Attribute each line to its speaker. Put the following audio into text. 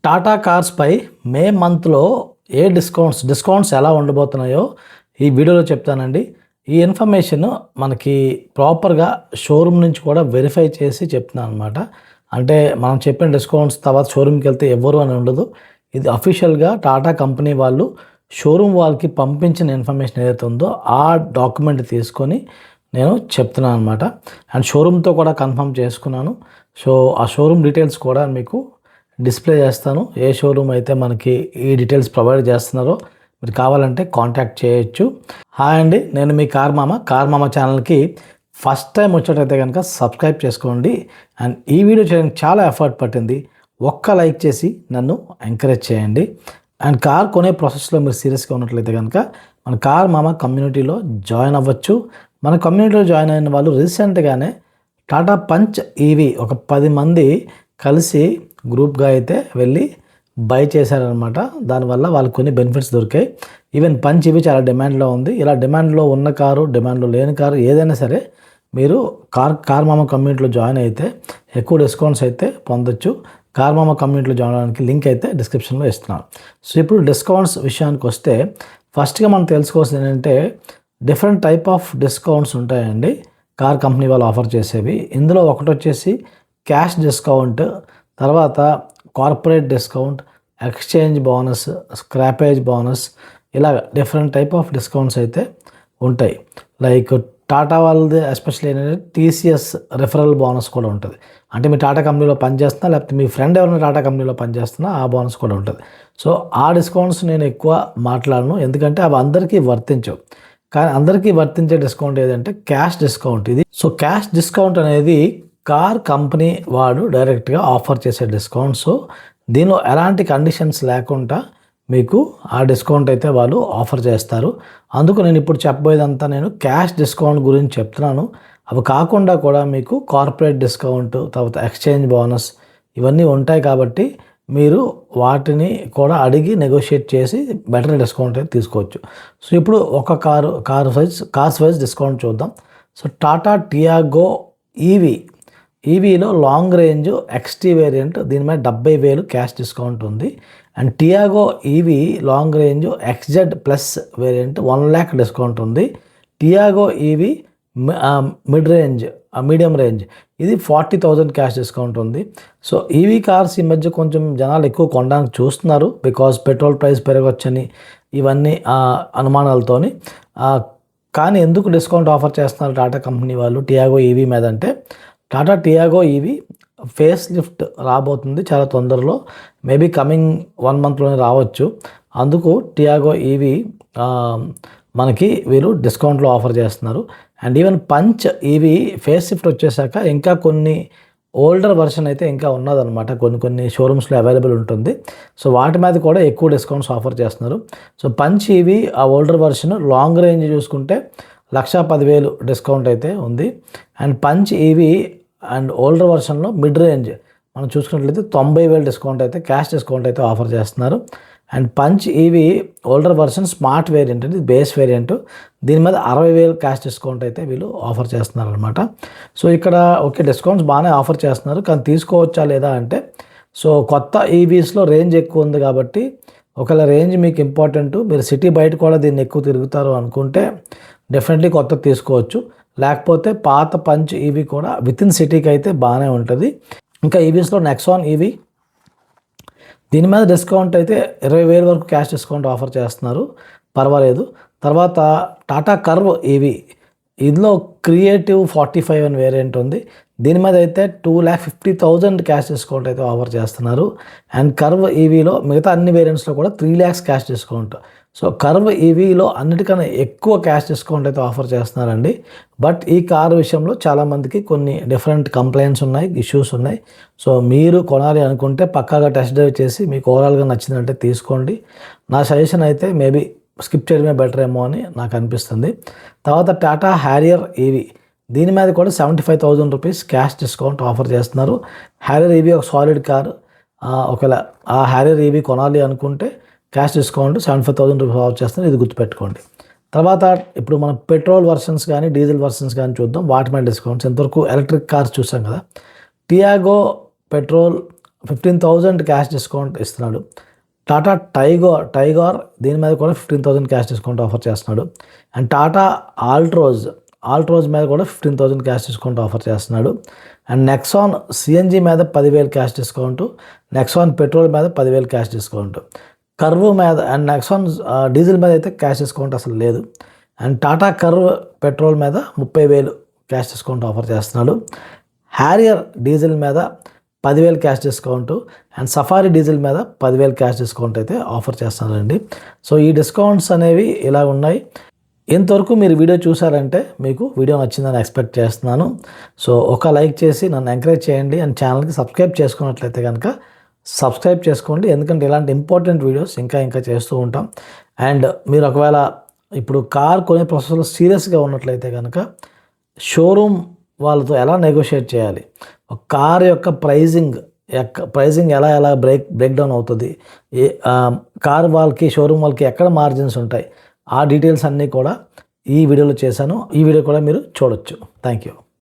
Speaker 1: టాటా కార్స్పై మే మంత్లో ఏ డిస్కౌంట్స్ ఎలా ఉండబోతున్నాయో ఈ వీడియోలో చెప్తానండి. ఈ ఇన్ఫర్మేషన్ మనకి ప్రాపర్గా షోరూమ్ నుంచి కూడా వెరిఫై చేసి చెప్తున్నాను అనమాట. అంటే మనం చెప్పిన డిస్కౌంట్స్ తర్వాత షోరూమ్కి వెళ్తే ఎవరు అని ఉండదు. ఇది అఫీషియల్గా టాటా కంపెనీ వాళ్ళు షోరూమ్ వాళ్ళకి పంపించిన ఇన్ఫర్మేషన్ ఏదైతే ఉందో ఆ డాక్యుమెంట్ తీసుకొని నేను చెప్తున్నాను అనమాట. అండ్ షోరూమ్తో కూడా కన్ఫర్మ్ చేసుకున్నాను. సో ఆ షోరూమ్ డీటెయిల్స్ కూడా మీకు డిస్ప్లే చేస్తాను. ఏ షోరూమ్ అయితే మనకి ఈ డీటెయిల్స్ ప్రొవైడ్ చేస్తున్నారో మీరు కావాలంటే కాంటాక్ట్ చేయొచ్చు. హాయ్ అండి, నేను మీ కార్ మామ ఛానల్కి ఫస్ట్ టైం వచ్చేటైతే కనుక సబ్స్క్రైబ్ చేసుకోండి. అండ్ ఈ వీడియో చేయడానికి చాలా ఎఫర్ట్ పట్టింది. ఒక్క లైక్ చేసి నన్ను ఎంకరేజ్ చేయండి. అండ్ కార్ కొనే ప్రాసెస్లో మీరు సీరియస్గా ఉన్నట్లయితే కనుక మన కార్ మామ కమ్యూనిటీలో జాయిన్ అవ్వచ్చు. మన కమ్యూనిటీలో జాయిన్ అయిన వాళ్ళు రీసెంట్గానే టాటా పంచ్ ఈవీ ఒక 10 మంది కలిసి గ్రూప్గా అయితే వెళ్ళి బై చేశారనమాట. దానివల్ల వాళ్ళకి కొన్ని బెనిఫిట్స్ దొరికాయి. ఈవెన్ పంచ్ ఇవి చాలా డిమాండ్లో ఉంది. ఇలా డిమాండ్లో ఉన్న కారు, డిమాండ్లో లేని కారు ఏదైనా సరే మీరు కార్ మామ కమ్యూనిటీలో జాయిన్ అయితే ఎక్కువ డిస్కౌంట్స్ అయితే పొందొచ్చు. కార్ మామ కమ్యూనిటీలో జాయిన్ అవడానికి లింక్ అయితే డిస్క్రిప్షన్లో ఇస్తున్నాను. సో ఇప్పుడు డిస్కౌంట్స్ విషయానికి వస్తే ఫస్ట్గా మనం తెలుసుకోవాల్సింది ఏంటంటే డిఫరెంట్ టైప్ ఆఫ్ డిస్కౌంట్స్ ఉంటాయండి కార్ కంపెనీ వాళ్ళు ఆఫర్ చేసేవి. ఇందులో ఒకటి వచ్చేసి క్యాష్ డిస్కౌంట్, తర్వాత corporate discount, exchange bonus, scrappage bonus, ఇలా డిఫరెంట్ టైప్ ఆఫ్ డిస్కౌంట్స్ అయితే ఉంటాయి. లైక్ టాటా వాళ్ళది ఎస్పెషల్లీ ఏంటంటే టీసీఎస్ రిఫరల్ బోనస్ కూడా ఉంటుంది. అంటే మీ టాటా కంపెనీలో పనిచేస్తున్నా లేకపోతే మీ ఫ్రెండ్ ఎవరైనా టాటా కంపెనీలో పనిచేస్తున్నా ఆ బోనస్ కూడా ఉంటుంది. సో ఆ డిస్కౌంట్స్ నేను ఎక్కువ మాట్లాడను, ఎందుకంటే అవి అందరికీ వర్తించవు. కానీ అందరికీ వర్తించే డిస్కౌంట్ ఏదంటే క్యాష్ డిస్కౌంట్ ఇది. సో క్యాష్ డిస్కౌంట్ అనేది కార్ కంపెనీ వాడు డైరెక్ట్గా ఆఫర్ చేసే డిస్కౌంట్స్. దీనిలో ఎలాంటి కండిషన్స్ లేకుండా మీకు ఆ డిస్కౌంట్ అయితే వాళ్ళు ఆఫర్ చేస్తారు. అందుకు నేను ఇప్పుడు చెప్పబోయేదంతా నేను క్యాష్ డిస్కౌంట్ గురించి చెప్తున్నాను. అవి కాకుండా కూడా మీకు కార్పొరేట్ డిస్కౌంట్, తర్వాత ఎక్స్చేంజ్ బోనస్ ఇవన్నీ ఉంటాయి. కాబట్టి మీరు వాటిని కూడా అడిగి నెగోషియేట్ చేసి బెటర్ డిస్కౌంట్ అయితే తీసుకోవచ్చు. సో ఇప్పుడు ఒక కార్స్ వైజ్ డిస్కౌంట్ చూద్దాం. సో టాటా టియాగో ఈవీలో లాంగ్ రేంజ్ ఎక్స్టీ వేరియంట్ దీని మీద 70,000 క్యాష్ డిస్కౌంట్ ఉంది. And Tiago EV long range XZ plus variant 1 lakh discount ఉంది. టియాగో ఈవీ మీడియం రేంజ్ ఇది 40,000 క్యాష్ డిస్కౌంట్ ఉంది. సో ఈవీ కార్స్ ఈ మధ్య కొంచెం జనాలు ఎక్కువ కొనడానికి చూస్తున్నారు, బికాజ్ పెట్రోల్ ప్రైస్ పెరగొచ్చని ఇవన్నీ అనుమానాలతోని. కానీ ఎందుకు డిస్కౌంట్ ఆఫర్ చేస్తున్నారు టాటా కంపెనీ వాళ్ళు టియాగో ఈవీ మీద అంటే, Tata Tiago EV face lift రాబోతుంది చాలా తొందరలో, మేబీ కమింగ్ 1 monthలోనే రావచ్చు. అందుకు టియాగో ఈవీ మనకి వీళ్ళు డిస్కౌంట్లో ఆఫర్ చేస్తున్నారు. And even Punch EV facelift వచ్చేసాక ఇంకా కొన్ని ఓల్డర్ వర్షన్ అయితే ఇంకా ఉన్నదన్నమాట, కొన్ని షోరూమ్స్లో అవైలబుల్ ఉంటుంది. సో వాటి మీద కూడా ఎక్కువ డిస్కౌంట్స్ ఆఫర్ చేస్తున్నారు. సో పంచ్ ఈవీ ఆ ఓల్డర్ వర్షన్ లాంగ్ రేంజ్ చూసుకుంటే 1,10,000 డిస్కౌంట్ అయితే ఉంది. And Punch EV and older వర్షన్లో మిడ్ రేంజ్ మనం చూసుకున్నట్లయితే 90,000 డిస్కౌంట్ అయితే క్యాష్ డిస్కౌంట్ అయితే ఆఫర్ చేస్తున్నారు. And Punch EV older version smart variant అంటే బేస్ వేరియంట్, దీని మీద 60,000 క్యాష్ డిస్కౌంట్ అయితే వీళ్ళు ఆఫర్ చేస్తున్నారు అనమాట. సో ఇక్కడ ఓకే డిస్కౌంట్స్ బాగానే ఆఫర్ చేస్తున్నారు, కానీ తీసుకోవచ్చా లేదా అంటే, సో కొత్త ఈవీస్లో రేంజ్ ఎక్కువ ఉంది కాబట్టి ఒకవేళ రేంజ్ మీకు ఇంపార్టెంట్, మీరు సిటీ బయట కూడా దీన్ని ఎక్కువ తిరుగుతారు అనుకుంటే డెఫినెట్లీ కొత్త తీసుకోవచ్చు. లేకపోతే పాత పంచ్ ఈవీ కూడా వితిన్ సిటీకి అయితే బాగానే ఉంటుంది. ఇంకా ఈవీస్లో నెక్సాన్ ఈవీ దీని మీద డిస్కౌంట్ అయితే 20,000 వరకు క్యాష్ డిస్కౌంట్ ఆఫర్ చేస్తున్నారు, పర్వాలేదు. తర్వాత టాటా కర్వ్ ఈవీ ఇందులో క్రియేటివ్ 45 అని వేరియంట్ ఉంది. దీని మీద అయితే 2,50,000 క్యాష్ డిస్కౌంట్ అయితే ఆఫర్ చేస్తున్నారు. అండ్ కర్వ్ ఈవీలో మిగతా అన్ని వేరియంట్స్లో కూడా 3 lakhs cash discount. So Curvv ఈవీలో అన్నిటికన్నా ఎక్కువ క్యాష్ డిస్కౌంట్ అయితే ఆఫర్ చేస్తున్నారండి. బట్ ఈ కారు విషయంలో చాలామందికి కొన్ని డిఫరెంట్ కంప్లైంట్స్ ఉన్నాయి, ఇష్యూస్ ఉన్నాయి. సో మీరు కొనాలి అనుకుంటే పక్కాగా టెస్ట్ డ్రైవ్ చేసి మీకు ఓవరాల్గా నచ్చిందంటే తీసుకోండి. నా సజెషన్ అయితే మేబీ స్కిప్ చేయడమే బెటర్ ఏమో అని నాకు అనిపిస్తుంది. తర్వాత టాటా హ్యారియర్ ఈవీ దీని మీద కూడా 75,000 రూపీస్ క్యాష్ డిస్కౌంట్ ఆఫర్ చేస్తున్నారు. హ్యారియర్ ఈవీ ఒక సాలిడ్ కార్, ఒకవేళ ఆ హ్యారియర్ ఈవీ కొనాలి అనుకుంటే క్యాష్ డిస్కౌంట్ 75,000 రూపీస్ ఆఫర్ చేస్తున్నారు, ఇది గుర్తుపెట్టుకోండి. తర్వాత ఇప్పుడు మనం పెట్రోల్ వర్షన్స్ కానీ డీజిల్ వర్షన్స్ కానీ చూద్దాం, వాటి మీద డిస్కౌంట్స్. ఇంతవరకు ఎలక్ట్రిక్ కార్స్ చూసాం కదా. టియాగో పెట్రోల్ 15,000 క్యాష్ డిస్కౌంట్ ఇస్తున్నాడు. టాటా టైగార్ దీని మీద కూడా 15,000 క్యాష్ డిస్కౌంట్ ఆఫర్ చేస్తున్నాడు. అండ్ టాటా ఆల్ట్రోజ్ మీద కూడా 15,000 క్యాష్ డిస్కౌంట్ ఆఫర్ చేస్తున్నాడు. అండ్ నెక్సాన్ సిఎన్జి మీద 10,000 క్యాష్ డిస్కౌంట్, నెక్సాన్ పెట్రోల్ మీద 10,000 క్యాష్ డిస్కౌంట్, కర్వ్ మీద అండ్ నెక్సాన్ డీజిల్ మీద అయితే క్యాష్ డిస్కౌంట్ అసలు లేదు. అండ్ టాటా కర్వ్ పెట్రోల్ మీద 30,000 క్యాష్ డిస్కౌంట్ ఆఫర్ చేస్తున్నాడు. హ్యారియర్ డీజిల్ మీద 10,000 cash discount and safari diesel మీద 10,000 క్యాష్ డిస్కౌంట్ అయితే ఆఫర్ చేస్తున్నారండి. సో ఈ డిస్కౌంట్స్ అనేవి ఇలా ఉన్నాయి. ఇంతవరకు మీరు వీడియో చూసారంటే మీకు వీడియో నచ్చిందని ఎక్స్పెక్ట్ చేస్తున్నాను. సో ఒక లైక్ చేసి నన్ను ఎంకరేజ్ చేయండి. అండ్ ఛానల్కి సబ్స్క్రైబ్ చేసుకున్నట్లయితే కనుక సబ్స్క్రైబ్ చేసుకోండి, ఎందుకంటే ఇలాంటి ఇంపార్టెంట్ వీడియోస్ ఇంకా చేస్తూ ఉంటాం. అండ్ మీరు ఒకవేళ ఇప్పుడు కార్ కొనే ప్రాసెస్లో సీరియస్గా ఉన్నట్లయితే కనుక షోరూమ్ వాళ్ళతో ఎలా నెగోషియేట్ చేయాలి, ఒక కార్ యొక్క ప్రైజింగ్ ఎలా బ్రేక్ డౌన్ అవుతుంది, కార్ వాళ్ళకి షోరూమ్ వాళ్ళకి ఎక్కడ మార్జిన్స్ ఉంటాయి, ఆ డీటెయిల్స్ అన్నీ కూడా ఈ వీడియోలో చేశాను. ఈ వీడియో కూడా మీరు చూడొచ్చు. Thank you.